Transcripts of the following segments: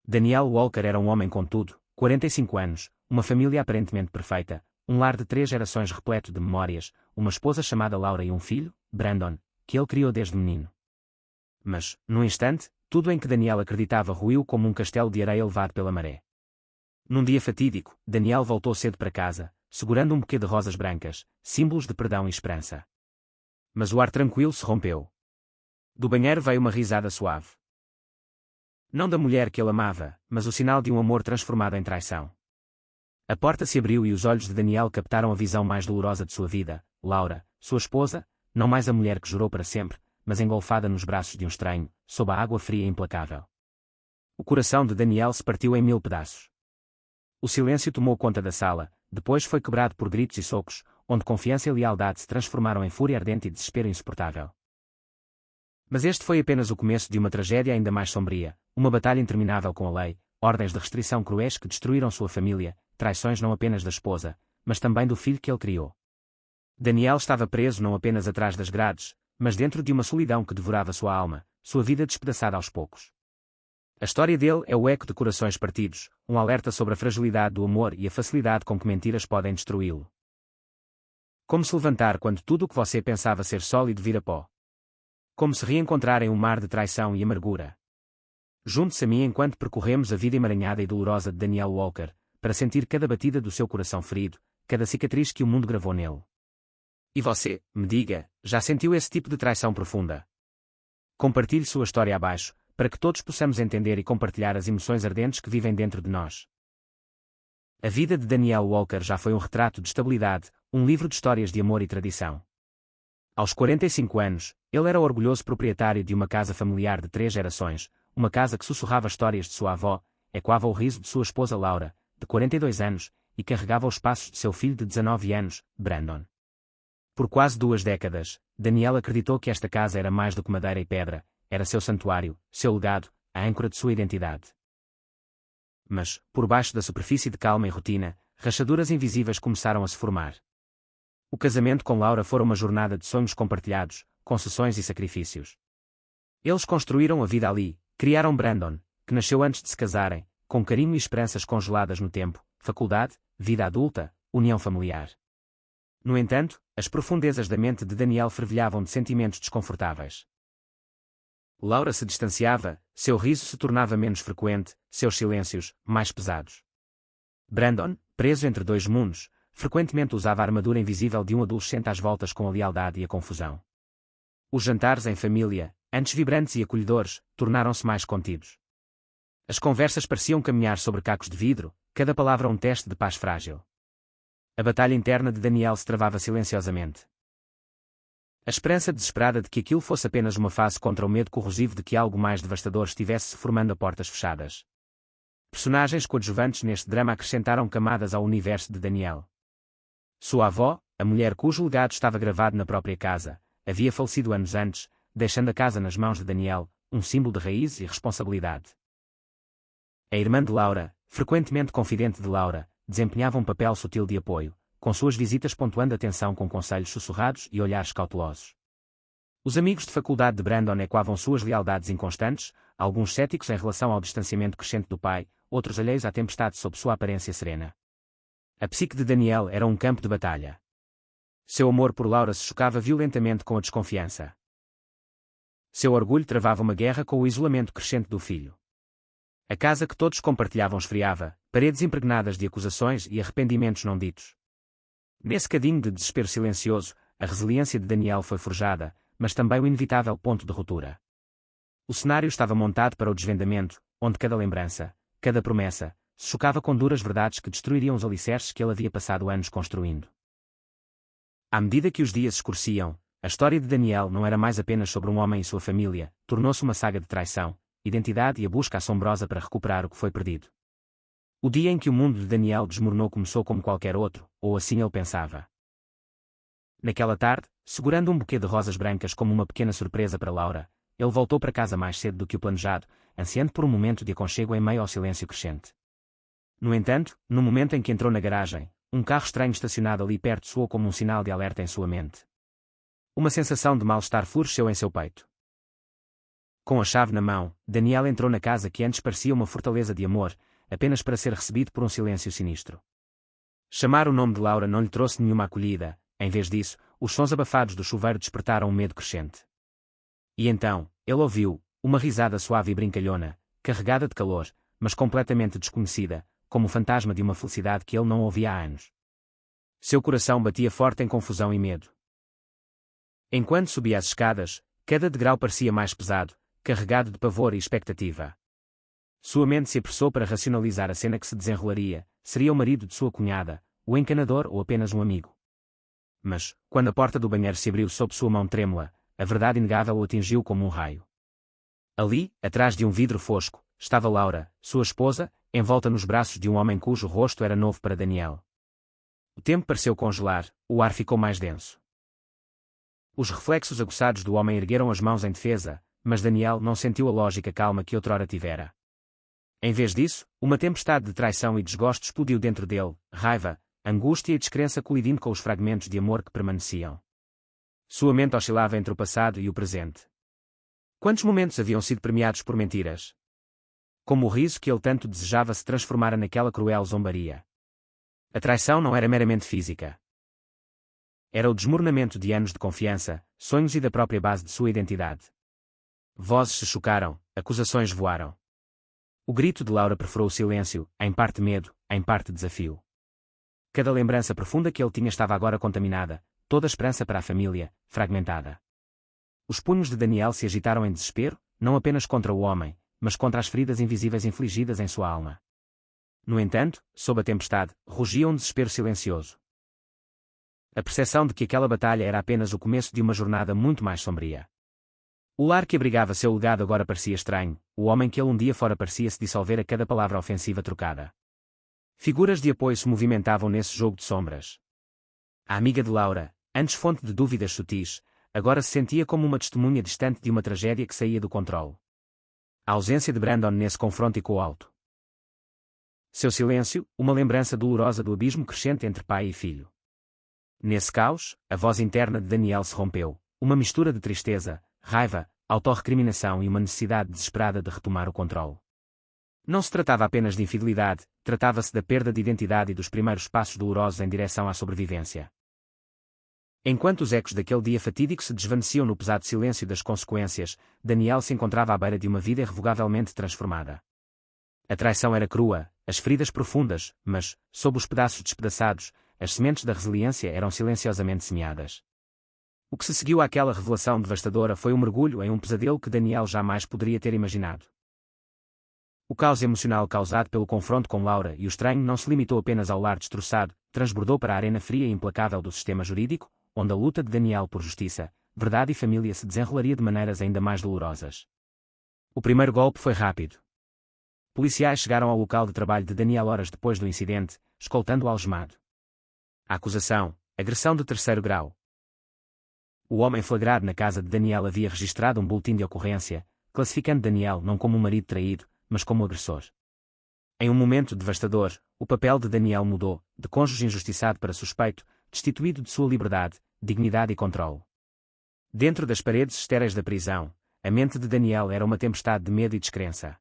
Daniel Walker era um homem com tudo, 45 anos, uma família aparentemente perfeita, um lar de 3 gerações repleto de memórias, uma esposa chamada Laura e um filho, Brandon, que ele criou desde menino. Mas, num instante, tudo em que Daniel acreditava ruiu como um castelo de areia levado pela maré. Num dia fatídico, Daniel voltou cedo para casa, segurando um buquê de rosas brancas, símbolos de perdão e esperança. Mas o ar tranquilo se rompeu. Do banheiro veio uma risada suave. Não da mulher que ele amava, mas o sinal de um amor transformado em traição. A porta se abriu e os olhos de Daniel captaram a visão mais dolorosa de sua vida, Laura, sua esposa, não mais a mulher que jurou para sempre, mas engolfada nos braços de um estranho, sob a água fria e implacável. O coração de Daniel se partiu em 1000 pedaços. O silêncio tomou conta da sala, depois foi quebrado por gritos e socos, onde confiança e lealdade se transformaram em fúria ardente e desespero insuportável. Mas este foi apenas o começo de uma tragédia ainda mais sombria, uma batalha interminável com a lei, ordens de restrição cruéis que destruíram sua família, traições não apenas da esposa, mas também do filho que ele criou. Daniel estava preso não apenas atrás das grades, mas dentro de uma solidão que devorava sua alma, sua vida despedaçada aos poucos. A história dele é o eco de corações partidos, um alerta sobre a fragilidade do amor e a facilidade com que mentiras podem destruí-lo. Como se levantar quando tudo o que você pensava ser sólido vira pó? Como se reencontrar em um mar de traição e amargura? Junte-se a mim enquanto percorremos a vida emaranhada e dolorosa de Daniel Walker, para sentir cada batida do seu coração ferido, cada cicatriz que o mundo gravou nele. E você, me diga, já sentiu esse tipo de traição profunda? Compartilhe sua história abaixo, para que todos possamos entender e compartilhar as emoções ardentes que vivem dentro de nós. A vida de Daniel Walker já foi um retrato de estabilidade, um livro de histórias de amor e tradição. Aos 45 anos, ele era o orgulhoso proprietário de uma casa familiar de 3 gerações, uma casa que sussurrava histórias de sua avó, ecoava o riso de sua esposa Laura, de 42 anos, e carregava os passos de seu filho de 19 anos, Brandon. Por quase 2 décadas, Daniel acreditou que esta casa era mais do que madeira e pedra, era seu santuário, seu legado, a âncora de sua identidade. Mas, por baixo da superfície de calma e rotina, rachaduras invisíveis começaram a se formar. O casamento com Laura fora uma jornada de sonhos compartilhados, concessões e sacrifícios. Eles construíram a vida ali, criaram Brandon, que nasceu antes de se casarem, com carinho e esperanças congeladas no tempo, faculdade, vida adulta, união familiar. No entanto, as profundezas da mente de Daniel fervilhavam de sentimentos desconfortáveis. Laura se distanciava, seu riso se tornava menos frequente, seus silêncios, mais pesados. Brandon, preso entre 2 mundos, frequentemente usava a armadura invisível de um adolescente às voltas com a lealdade e a confusão. Os jantares em família, antes vibrantes e acolhedores, tornaram-se mais contidos. As conversas pareciam caminhar sobre cacos de vidro, cada palavra um teste de paz frágil. A batalha interna de Daniel se travava silenciosamente. A esperança desesperada de que aquilo fosse apenas uma fase contra o medo corrosivo de que algo mais devastador estivesse se formando a portas fechadas. Personagens coadjuvantes neste drama acrescentaram camadas ao universo de Daniel. Sua avó, a mulher cujo legado estava gravado na própria casa, havia falecido anos antes, deixando a casa nas mãos de Daniel, um símbolo de raiz e responsabilidade. A irmã de Laura, frequentemente confidente de Laura, desempenhava um papel sutil de apoio, com suas visitas pontuando a atenção com conselhos sussurrados e olhares cautelosos. Os amigos de faculdade de Brandon ecoavam suas lealdades inconstantes, alguns céticos em relação ao distanciamento crescente do pai, outros alheios à tempestade sob sua aparência serena. A psique de Daniel era um campo de batalha. Seu amor por Laura se chocava violentamente com a desconfiança. Seu orgulho travava uma guerra com o isolamento crescente do filho. A casa que todos compartilhavam esfriava, paredes impregnadas de acusações e arrependimentos não ditos. Nesse cadinho de desespero silencioso, a resiliência de Daniel foi forjada, mas também o inevitável ponto de ruptura. O cenário estava montado para o desvendamento, onde cada lembrança, cada promessa, se chocava com duras verdades que destruiriam os alicerces que ele havia passado anos construindo. À medida que os dias escureciam, a história de Daniel não era mais apenas sobre um homem e sua família, tornou-se uma saga de traição, identidade e a busca assombrosa para recuperar o que foi perdido. O dia em que o mundo de Daniel desmoronou começou como qualquer outro, ou assim ele pensava. Naquela tarde, segurando um buquê de rosas brancas como uma pequena surpresa para Laura, ele voltou para casa mais cedo do que o planejado, ansiando por um momento de aconchego em meio ao silêncio crescente. No entanto, no momento em que entrou na garagem, um carro estranho estacionado ali perto soou como um sinal de alerta em sua mente. Uma sensação de mal-estar floresceu em seu peito. Com a chave na mão, Daniel entrou na casa que antes parecia uma fortaleza de amor, apenas para ser recebido por um silêncio sinistro. Chamar o nome de Laura não lhe trouxe nenhuma acolhida, em vez disso, os sons abafados do chuveiro despertaram um medo crescente. E então, ele ouviu, uma risada suave e brincalhona, carregada de calor, mas completamente desconhecida, como o fantasma de uma felicidade que ele não ouvia há anos. Seu coração batia forte em confusão e medo. Enquanto subia as escadas, cada degrau parecia mais pesado, carregado de pavor e expectativa. Sua mente se apressou para racionalizar a cena que se desenrolaria: seria o marido de sua cunhada, o encanador ou apenas um amigo? Mas, quando a porta do banheiro se abriu sob sua mão trêmula, a verdade inegável o atingiu como um raio. Ali, atrás de um vidro fosco, estava Laura, sua esposa, envolta nos braços de um homem cujo rosto era novo para Daniel. O tempo pareceu congelar, o ar ficou mais denso. Os reflexos aguçados do homem ergueram as mãos em defesa, mas Daniel não sentiu a lógica calma que outrora tivera. Em vez disso, uma tempestade de traição e desgosto explodiu dentro dele, raiva, angústia e descrença colidindo com os fragmentos de amor que permaneciam. Sua mente oscilava entre o passado e o presente. Quantos momentos haviam sido premiados por mentiras? Como o riso que ele tanto desejava se transformara naquela cruel zombaria. A traição não era meramente física. Era o desmoronamento de anos de confiança, sonhos e da própria base de sua identidade. Vozes se chocaram, acusações voaram. O grito de Laura perfurou o silêncio, em parte medo, em parte desafio. Cada lembrança profunda que ele tinha estava agora contaminada, toda a esperança para a família, fragmentada. Os punhos de Daniel se agitaram em desespero, não apenas contra o homem, mas contra as feridas invisíveis infligidas em sua alma. No entanto, sob a tempestade, rugia um desespero silencioso. A percepção de que aquela batalha era apenas o começo de uma jornada muito mais sombria. O lar que abrigava seu legado agora parecia estranho, o homem que ele um dia fora parecia se dissolver a cada palavra ofensiva trocada. Figuras de apoio se movimentavam nesse jogo de sombras. A amiga de Laura, antes fonte de dúvidas sutis, agora se sentia como uma testemunha distante de uma tragédia que saía do controle. A ausência de Brandon nesse confronto ecoou alto. Seu silêncio, uma lembrança dolorosa do abismo crescente entre pai e filho. Nesse caos, a voz interna de Daniel se rompeu, uma mistura de tristeza, raiva, autorrecriminação e uma necessidade desesperada de retomar o controle. Não se tratava apenas de infidelidade, tratava-se da perda de identidade e dos primeiros passos dolorosos em direção à sobrevivência. Enquanto os ecos daquele dia fatídico se desvaneciam no pesado silêncio das consequências, Daniel se encontrava à beira de uma vida irrevogavelmente transformada. A traição era crua, as feridas profundas, mas, sob os pedaços despedaçados, as sementes da resiliência eram silenciosamente semeadas. O que se seguiu àquela revelação devastadora foi um mergulho em um pesadelo que Daniel jamais poderia ter imaginado. O caos emocional causado pelo confronto com Laura e o estranho não se limitou apenas ao lar destroçado, transbordou para a arena fria e implacável do sistema jurídico, onde a luta de Daniel por justiça, verdade e família se desenrolaria de maneiras ainda mais dolorosas. O primeiro golpe foi rápido. Policiais chegaram ao local de trabalho de Daniel horas depois do incidente, escoltando-o algemado. A acusação: agressão de terceiro grau. O homem flagrado na casa de Daniel havia registrado um boletim de ocorrência, classificando Daniel não como um marido traído, mas como agressor. Em um momento devastador, o papel de Daniel mudou, de cônjuge injustiçado para suspeito, destituído de sua liberdade, dignidade e controle. Dentro das paredes estéreis da prisão, a mente de Daniel era uma tempestade de medo e descrença.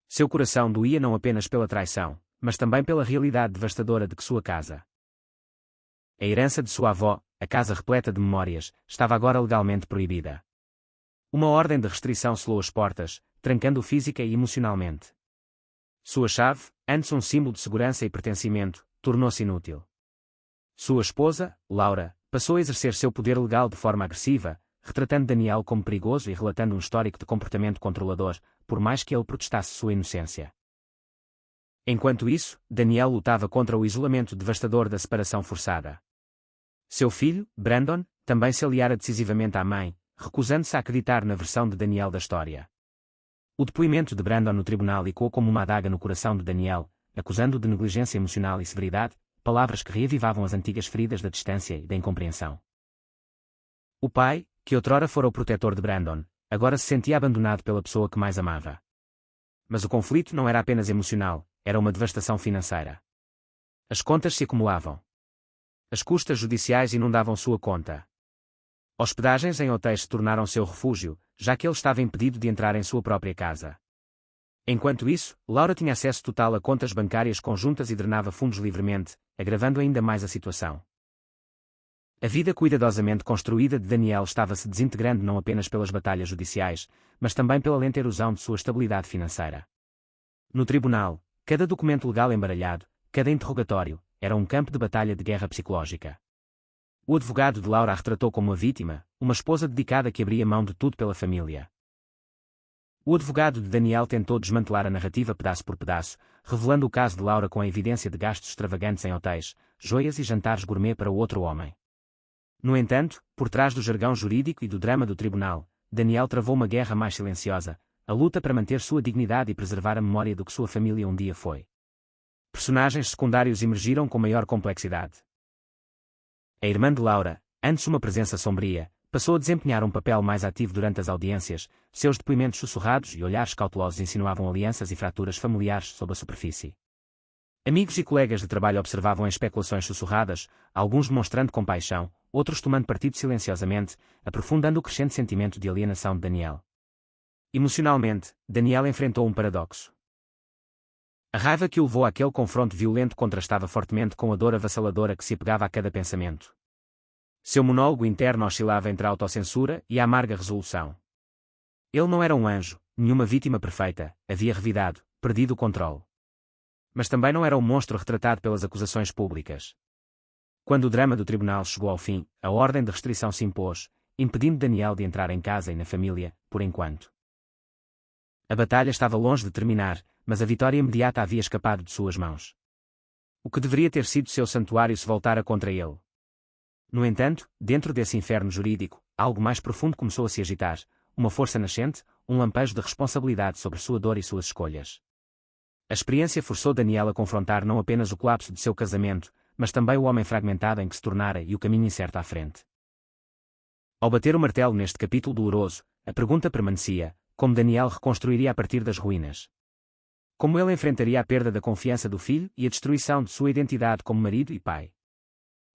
Seu coração doía não apenas pela traição, mas também pela realidade devastadora de que sua casa. A herança de sua avó, a casa repleta de memórias, estava agora legalmente proibida. Uma ordem de restrição selou as portas, trancando-o física e emocionalmente. Sua chave, antes um símbolo de segurança e pertencimento, tornou-se inútil. Sua esposa, Laura, passou a exercer seu poder legal de forma agressiva, retratando Daniel como perigoso e relatando um histórico de comportamento controlador, por mais que ele protestasse sua inocência. Enquanto isso, Daniel lutava contra o isolamento devastador da separação forçada. Seu filho, Brandon, também se aliara decisivamente à mãe, recusando-se a acreditar na versão de Daniel da história. O depoimento de Brandon no tribunal ecoou como uma adaga no coração de Daniel, acusando-o de negligência emocional e severidade, palavras que reavivavam as antigas feridas da distância e da incompreensão. O pai, que outrora fora o protetor de Brandon, agora se sentia abandonado pela pessoa que mais amava. Mas o conflito não era apenas emocional, era uma devastação financeira. As contas se acumulavam. As custas judiciais inundavam sua conta. Hospedagens em hotéis se tornaram seu refúgio, já que ele estava impedido de entrar em sua própria casa. Enquanto isso, Laura tinha acesso total a contas bancárias conjuntas e drenava fundos livremente, agravando ainda mais a situação. A vida cuidadosamente construída de Daniel estava se desintegrando não apenas pelas batalhas judiciais, mas também pela lenta erosão de sua estabilidade financeira. No tribunal, cada documento legal embaralhado, cada interrogatório, era um campo de batalha de guerra psicológica. O advogado de Laura a retratou como uma vítima, uma esposa dedicada que abria mão de tudo pela família. O advogado de Daniel tentou desmantelar a narrativa pedaço por pedaço, revelando o caso de Laura com a evidência de gastos extravagantes em hotéis, joias e jantares gourmet para o outro homem. No entanto, por trás do jargão jurídico e do drama do tribunal, Daniel travou uma guerra mais silenciosa, a luta para manter sua dignidade e preservar a memória do que sua família um dia foi. Personagens secundários emergiram com maior complexidade. A irmã de Laura, antes uma presença sombria, passou a desempenhar um papel mais ativo durante as audiências, seus depoimentos sussurrados e olhares cautelosos insinuavam alianças e fraturas familiares sob a superfície. Amigos e colegas de trabalho observavam as especulações sussurradas, alguns demonstrando compaixão, outros tomando partido silenciosamente, aprofundando o crescente sentimento de alienação de Daniel. Emocionalmente, Daniel enfrentou um paradoxo. A raiva que o levou àquele confronto violento contrastava fortemente com a dor avassaladora que se apegava a cada pensamento. Seu monólogo interno oscilava entre a autocensura e a amarga resolução. Ele não era um anjo, nenhuma vítima perfeita, havia revidado, perdido o controle. Mas também não era um monstro retratado pelas acusações públicas. Quando o drama do tribunal chegou ao fim, a ordem de restrição se impôs, impedindo Daniel de entrar em casa e na família, por enquanto. A batalha estava longe de terminar, mas a vitória imediata havia escapado de suas mãos. O que deveria ter sido seu santuário se voltara contra ele. No entanto, dentro desse inferno jurídico, algo mais profundo começou a se agitar, uma força nascente, um lampejo de responsabilidade sobre sua dor e suas escolhas. A experiência forçou Daniel a confrontar não apenas o colapso de seu casamento, mas também o homem fragmentado em que se tornara e o caminho incerto à frente. Ao bater o martelo neste capítulo doloroso, a pergunta permanecia: como Daniel reconstruiria a partir das ruínas? Como ele enfrentaria a perda da confiança do filho e a destruição de sua identidade como marido e pai?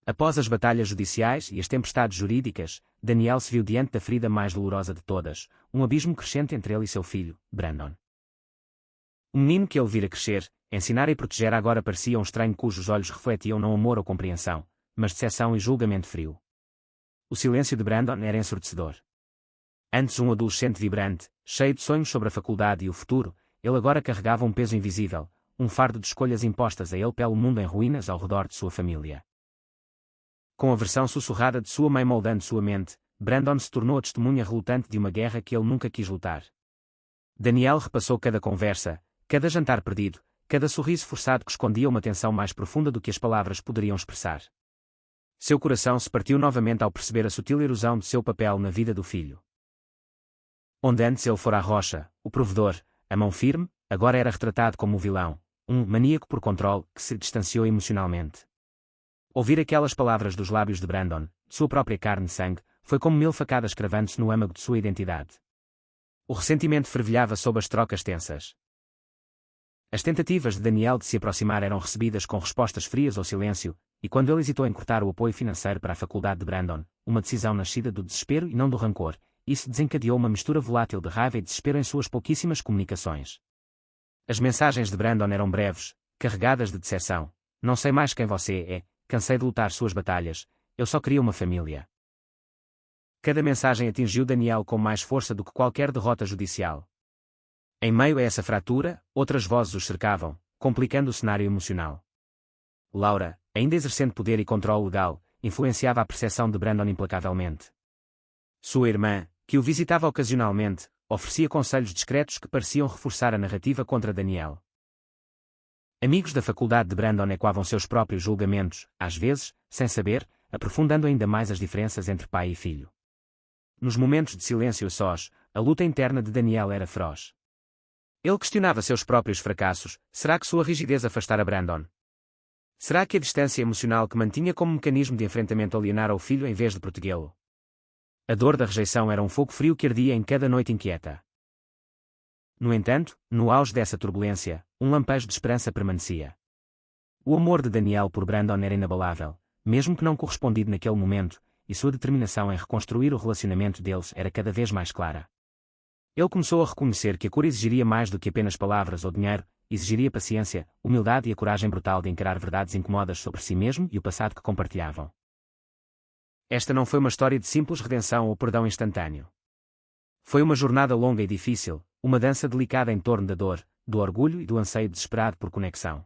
Após as batalhas judiciais e as tempestades jurídicas, Daniel se viu diante da ferida mais dolorosa de todas, um abismo crescente entre ele e seu filho, Brandon. O menino que ele vira crescer, ensinar e proteger agora parecia um estranho cujos olhos refletiam não amor ou compreensão, mas decepção e julgamento frio. O silêncio de Brandon era ensurdecedor. Antes um adolescente vibrante, cheio de sonhos sobre a faculdade e o futuro, ele agora carregava um peso invisível, um fardo de escolhas impostas a ele pelo mundo em ruínas ao redor de sua família. Com a versão sussurrada de sua mãe moldando sua mente, Brandon se tornou a testemunha relutante de uma guerra que ele nunca quis lutar. Daniel repassou cada conversa, cada jantar perdido, cada sorriso forçado que escondia uma tensão mais profunda do que as palavras poderiam expressar. Seu coração se partiu novamente ao perceber a sutil erosão de seu papel na vida do filho. Onde antes ele fora a rocha, o provedor, a mão firme, agora era retratado como o vilão, um maníaco por controle que se distanciou emocionalmente. Ouvir aquelas palavras dos lábios de Brandon, de sua própria carne e sangue, foi como 1000 facadas cravando-se no âmago de sua identidade. O ressentimento fervilhava sob as trocas tensas. As tentativas de Daniel de se aproximar eram recebidas com respostas frias ou silêncio, e quando ele hesitou em cortar o apoio financeiro para a faculdade de Brandon, uma decisão nascida do desespero e não do rancor, isso desencadeou uma mistura volátil de raiva e desespero em suas pouquíssimas comunicações. As mensagens de Brandon eram breves, carregadas de decepção. Não sei mais quem você é, cansei de lutar suas batalhas, eu só queria uma família. Cada mensagem atingiu Daniel com mais força do que qualquer derrota judicial. Em meio a essa fratura, outras vozes os cercavam, complicando o cenário emocional. Laura, ainda exercendo poder e controle legal, influenciava a percepção de Brandon implacavelmente. Sua irmã, que o visitava ocasionalmente, oferecia conselhos discretos que pareciam reforçar a narrativa contra Daniel. Amigos da faculdade de Brandon ecoavam seus próprios julgamentos, às vezes, sem saber, aprofundando ainda mais as diferenças entre pai e filho. Nos momentos de silêncio a sós, a luta interna de Daniel era feroz. Ele questionava seus próprios fracassos. Será que sua rigidez afastara Brandon? Será que a distância emocional que mantinha como mecanismo de enfrentamento alienara o filho em vez de protegê-lo? A dor da rejeição era um fogo frio que ardia em cada noite inquieta. No entanto, no auge dessa turbulência, um lampejo de esperança permanecia. O amor de Daniel por Brandon era inabalável, mesmo que não correspondido naquele momento, e sua determinação em reconstruir o relacionamento deles era cada vez mais clara. Ele começou a reconhecer que a cura exigiria mais do que apenas palavras ou dinheiro, exigiria paciência, humildade e a coragem brutal de encarar verdades incomodas sobre si mesmo e o passado que compartilhavam. Esta não foi uma história de simples redenção ou perdão instantâneo. Foi uma jornada longa e difícil, uma dança delicada em torno da dor, do orgulho e do anseio desesperado por conexão.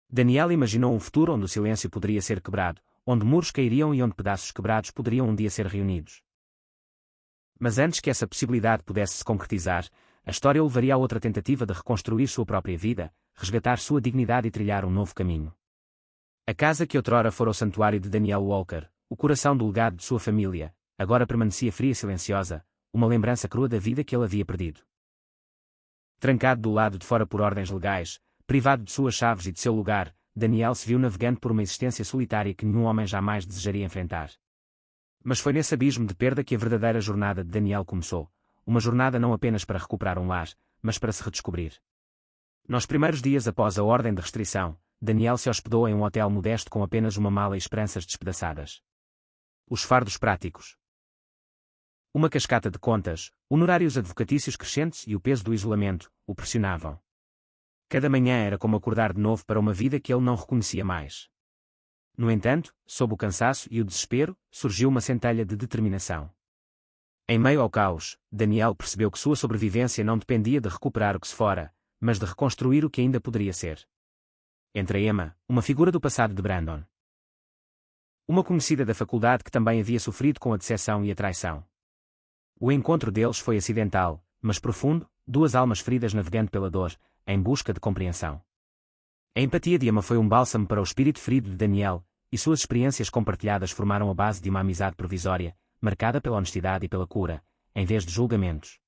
Daniel imaginou um futuro onde o silêncio poderia ser quebrado, onde muros cairiam e onde pedaços quebrados poderiam um dia ser reunidos. Mas antes que essa possibilidade pudesse se concretizar, a história o levaria a outra tentativa de reconstruir sua própria vida, resgatar sua dignidade e trilhar um novo caminho. A casa que outrora fora o santuário de Daniel Walker, o coração do legado de sua família, agora permanecia fria e silenciosa, uma lembrança crua da vida que ele havia perdido. Trancado do lado de fora por ordens legais, privado de suas chaves e de seu lugar, Daniel se viu navegando por uma existência solitária que nenhum homem jamais desejaria enfrentar. Mas foi nesse abismo de perda que a verdadeira jornada de Daniel começou, uma jornada não apenas para recuperar um lar, mas para se redescobrir. Nos primeiros dias após a ordem de restrição, Daniel se hospedou em um hotel modesto com apenas uma mala e esperanças despedaçadas. Os fardos práticos. Uma cascata de contas, honorários advocatícios crescentes e o peso do isolamento o pressionavam. Cada manhã era como acordar de novo para uma vida que ele não reconhecia mais. No entanto, sob o cansaço e o desespero, surgiu uma centelha de determinação. Em meio ao caos, Daniel percebeu que sua sobrevivência não dependia de recuperar o que se fora, mas de reconstruir o que ainda poderia ser. Entre Emma, uma figura do passado de Brandon. Uma conhecida da faculdade que também havia sofrido com a decepção e a traição. O encontro deles foi acidental, mas profundo, duas almas feridas navegando pela dor, em busca de compreensão. A empatia de Emma foi um bálsamo para o espírito ferido de Daniel, e suas experiências compartilhadas formaram a base de uma amizade provisória, marcada pela honestidade e pela cura, em vez de julgamentos.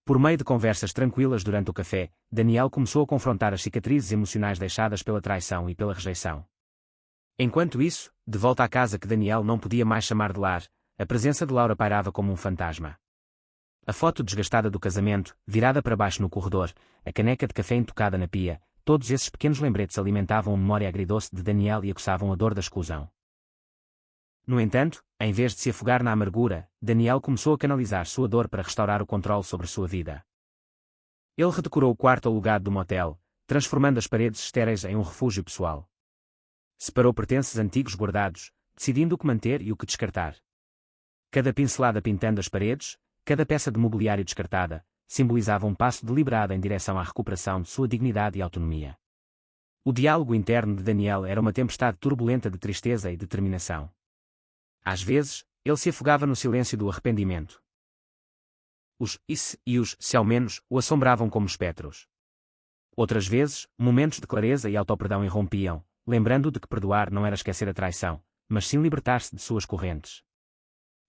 Por meio de conversas tranquilas durante o café, Daniel começou a confrontar as cicatrizes emocionais deixadas pela traição e pela rejeição. Enquanto isso, de volta à casa que Daniel não podia mais chamar de lar, a presença de Laura pairava como um fantasma. A foto desgastada do casamento, virada para baixo no corredor, a caneca de café intocada na pia, todos esses pequenos lembretes alimentavam a memória agridoce de Daniel e aguçavam a dor da exclusão. No entanto, em vez de se afogar na amargura, Daniel começou a canalizar sua dor para restaurar o controle sobre sua vida. Ele redecorou o quarto alugado do motel, transformando as paredes estéreis em um refúgio pessoal. Separou pertences antigos guardados, decidindo o que manter e o que descartar. Cada pincelada pintando as paredes, cada peça de mobiliário descartada, simbolizava um passo deliberado em direção à recuperação de sua dignidade e autonomia. O diálogo interno de Daniel era uma tempestade turbulenta de tristeza e determinação. Às vezes, ele se afogava no silêncio do arrependimento. Os "se" e os "se ao menos" o assombravam como espectros. Outras vezes, momentos de clareza e autoperdão irrompiam, lembrando de que perdoar não era esquecer a traição, mas sim libertar-se de suas correntes.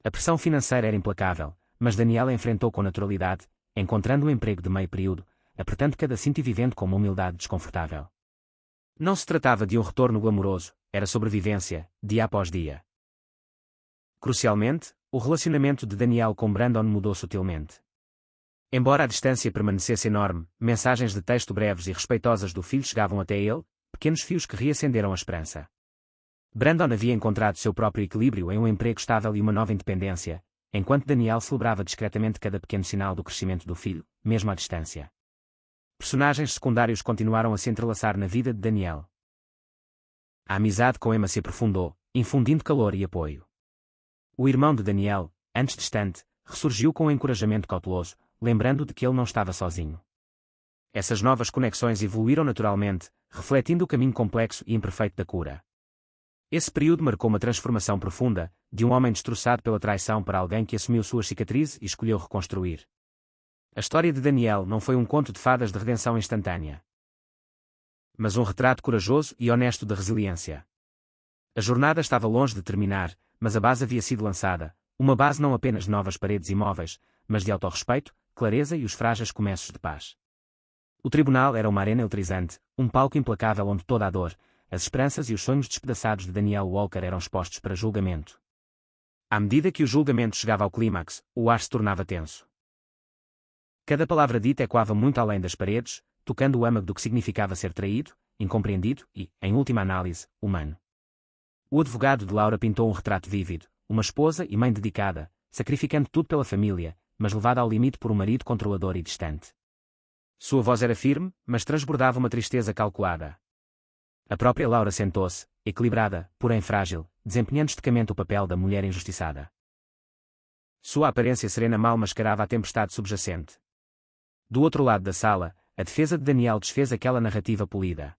A pressão financeira era implacável, mas Daniel a enfrentou com naturalidade, encontrando um emprego de meio período, apertando cada cinto e vivendo com uma humildade desconfortável. Não se tratava de um retorno glamouroso, era sobrevivência, dia após dia. Crucialmente, o relacionamento de Daniel com Brandon mudou sutilmente. Embora a distância permanecesse enorme, mensagens de texto breves e respeitosas do filho chegavam até ele, pequenos fios que reacenderam a esperança. Brandon havia encontrado seu próprio equilíbrio em um emprego estável e uma nova independência, enquanto Daniel celebrava discretamente cada pequeno sinal do crescimento do filho, mesmo à distância. Personagens secundários continuaram a se entrelaçar na vida de Daniel. A amizade com Emma se aprofundou, infundindo calor e apoio. O irmão de Daniel, antes distante, ressurgiu com um encorajamento cauteloso, lembrando de que ele não estava sozinho. Essas novas conexões evoluíram naturalmente, refletindo o caminho complexo e imperfeito da cura. Esse período marcou uma transformação profunda, de um homem destroçado pela traição para alguém que assumiu suas cicatrizes e escolheu reconstruir. A história de Daniel não foi um conto de fadas de redenção instantânea, mas um retrato corajoso e honesto de resiliência. A jornada estava longe de terminar, mas a base havia sido lançada, uma base não apenas de novas paredes imóveis, mas de autorrespeito, clareza e os frágeis começos de paz. O tribunal era uma arena eletrizante, um palco implacável onde toda a dor, as esperanças e os sonhos despedaçados de Daniel Walker eram expostos para julgamento. À medida que o julgamento chegava ao clímax, o ar se tornava tenso. Cada palavra dita ecoava muito além das paredes, tocando o âmago do que significava ser traído, incompreendido e, em última análise, humano. O advogado de Laura pintou um retrato vívido, uma esposa e mãe dedicada, sacrificando tudo pela família, mas levada ao limite por um marido controlador e distante. Sua voz era firme, mas transbordava uma tristeza calculada. A própria Laura sentou-se, equilibrada, porém frágil, desempenhando estoicamente o papel da mulher injustiçada. Sua aparência serena mal mascarava a tempestade subjacente. Do outro lado da sala, a defesa de Daniel desfez aquela narrativa polida.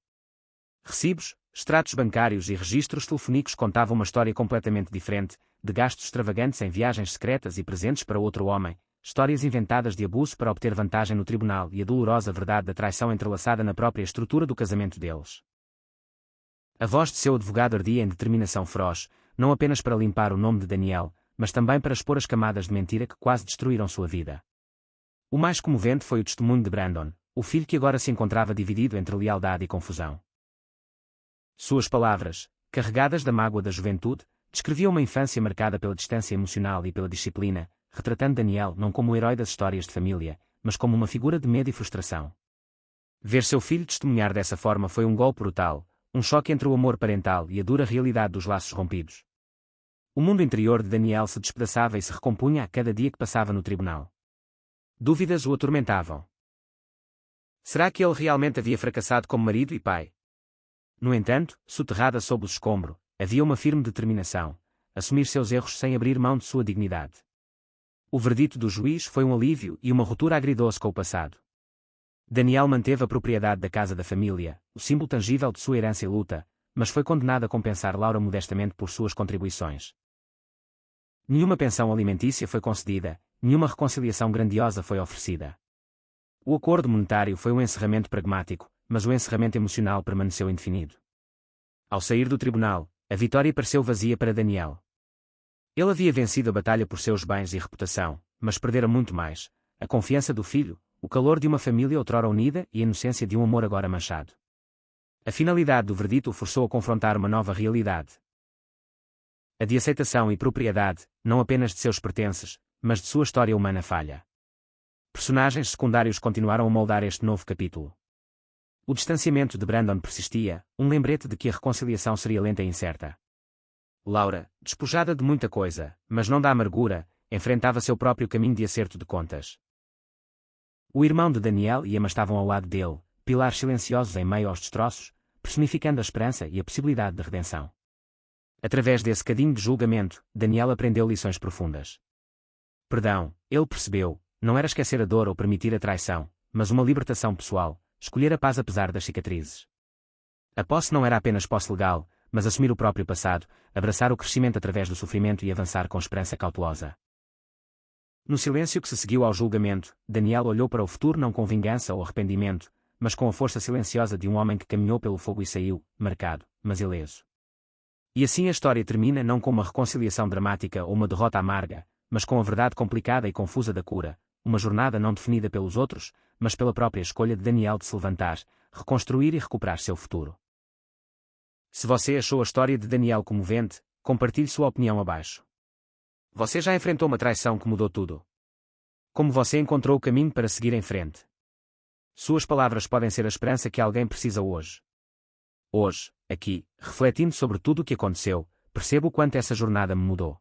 Recibos, extratos bancários e registros telefónicos contavam uma história completamente diferente, de gastos extravagantes em viagens secretas e presentes para outro homem, histórias inventadas de abuso para obter vantagem no tribunal e a dolorosa verdade da traição entrelaçada na própria estrutura do casamento deles. A voz de seu advogado ardia em determinação feroz, não apenas para limpar o nome de Daniel, mas também para expor as camadas de mentira que quase destruíram sua vida. O mais comovente foi o testemunho de Brandon, o filho que agora se encontrava dividido entre lealdade e confusão. Suas palavras, carregadas da mágoa da juventude, descreviam uma infância marcada pela distância emocional e pela disciplina, retratando Daniel não como o herói das histórias de família, mas como uma figura de medo e frustração. Ver seu filho testemunhar dessa forma foi um golpe brutal, um choque entre o amor parental e a dura realidade dos laços rompidos. O mundo interior de Daniel se despedaçava e se recompunha a cada dia que passava no tribunal. Dúvidas o atormentavam. Será que ele realmente havia fracassado como marido e pai? No entanto, soterrada sob o escombro, havia uma firme determinação: assumir seus erros sem abrir mão de sua dignidade. O verdito do juiz foi um alívio e uma ruptura agridoce com o passado. Daniel manteve a propriedade da casa da família, o símbolo tangível de sua herança e luta, mas foi condenado a compensar Laura modestamente por suas contribuições. Nenhuma pensão alimentícia foi concedida, nenhuma reconciliação grandiosa foi oferecida. O acordo monetário foi um encerramento pragmático, mas o encerramento emocional permaneceu indefinido. Ao sair do tribunal, a vitória pareceu vazia para Daniel. Ele havia vencido a batalha por seus bens e reputação, mas perdera muito mais: a confiança do filho, o calor de uma família outrora unida e a inocência de um amor agora manchado. A finalidade do verdito o forçou a confrontar uma nova realidade. A de aceitação e propriedade, não apenas de seus pertences, mas de sua história humana falha. Personagens secundários continuaram a moldar este novo capítulo. O distanciamento de Brandon persistia, um lembrete de que a reconciliação seria lenta e incerta. Laura, despojada de muita coisa, mas não da amargura, enfrentava seu próprio caminho de acerto de contas. O irmão de Daniel e Emma estavam ao lado dele, pilares silenciosos em meio aos destroços, personificando a esperança e a possibilidade de redenção. Através desse cadinho de julgamento, Daniel aprendeu lições profundas. Perdão, ele percebeu, não era esquecer a dor ou permitir a traição, mas uma libertação pessoal, escolher a paz apesar das cicatrizes. A posse não era apenas posse legal, mas assumir o próprio passado, abraçar o crescimento através do sofrimento e avançar com esperança cautelosa. No silêncio que se seguiu ao julgamento, Daniel olhou para o futuro não com vingança ou arrependimento, mas com a força silenciosa de um homem que caminhou pelo fogo e saiu, marcado, mas ileso. E assim a história termina não com uma reconciliação dramática ou uma derrota amarga, mas com a verdade complicada e confusa da cura, uma jornada não definida pelos outros, mas pela própria escolha de Daniel de se levantar, reconstruir e recuperar seu futuro. Se você achou a história de Daniel comovente, compartilhe sua opinião abaixo. Você já enfrentou uma traição que mudou tudo? Como você encontrou o caminho para seguir em frente? Suas palavras podem ser a esperança que alguém precisa hoje. Hoje, aqui, refletindo sobre tudo o que aconteceu, percebo o quanto essa jornada me mudou.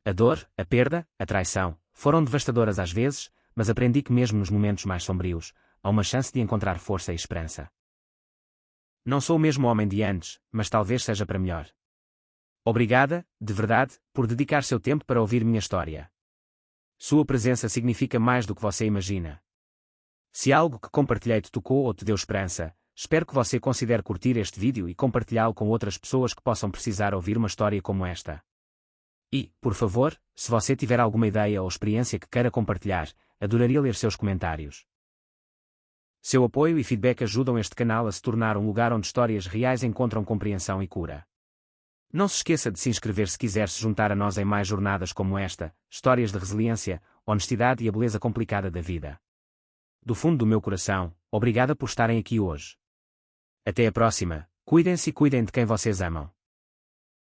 A dor, a perda, a traição, foram devastadoras às vezes, mas aprendi que mesmo nos momentos mais sombrios, há uma chance de encontrar força e esperança. Não sou o mesmo homem de antes, mas talvez seja para melhor. Obrigada, de verdade, por dedicar seu tempo para ouvir minha história. Sua presença significa mais do que você imagina. Se algo que compartilhei te tocou ou te deu esperança, espero que você considere curtir este vídeo e compartilhá-lo com outras pessoas que possam precisar ouvir uma história como esta. E, por favor, se você tiver alguma ideia ou experiência que queira compartilhar, adoraria ler seus comentários. Seu apoio e feedback ajudam este canal a se tornar um lugar onde histórias reais encontram compreensão e cura. Não se esqueça de se inscrever se quiser se juntar a nós em mais jornadas como esta, histórias de resiliência, honestidade e a beleza complicada da vida. Do fundo do meu coração, obrigada por estarem aqui hoje. Até a próxima, cuidem-se e cuidem de quem vocês amam.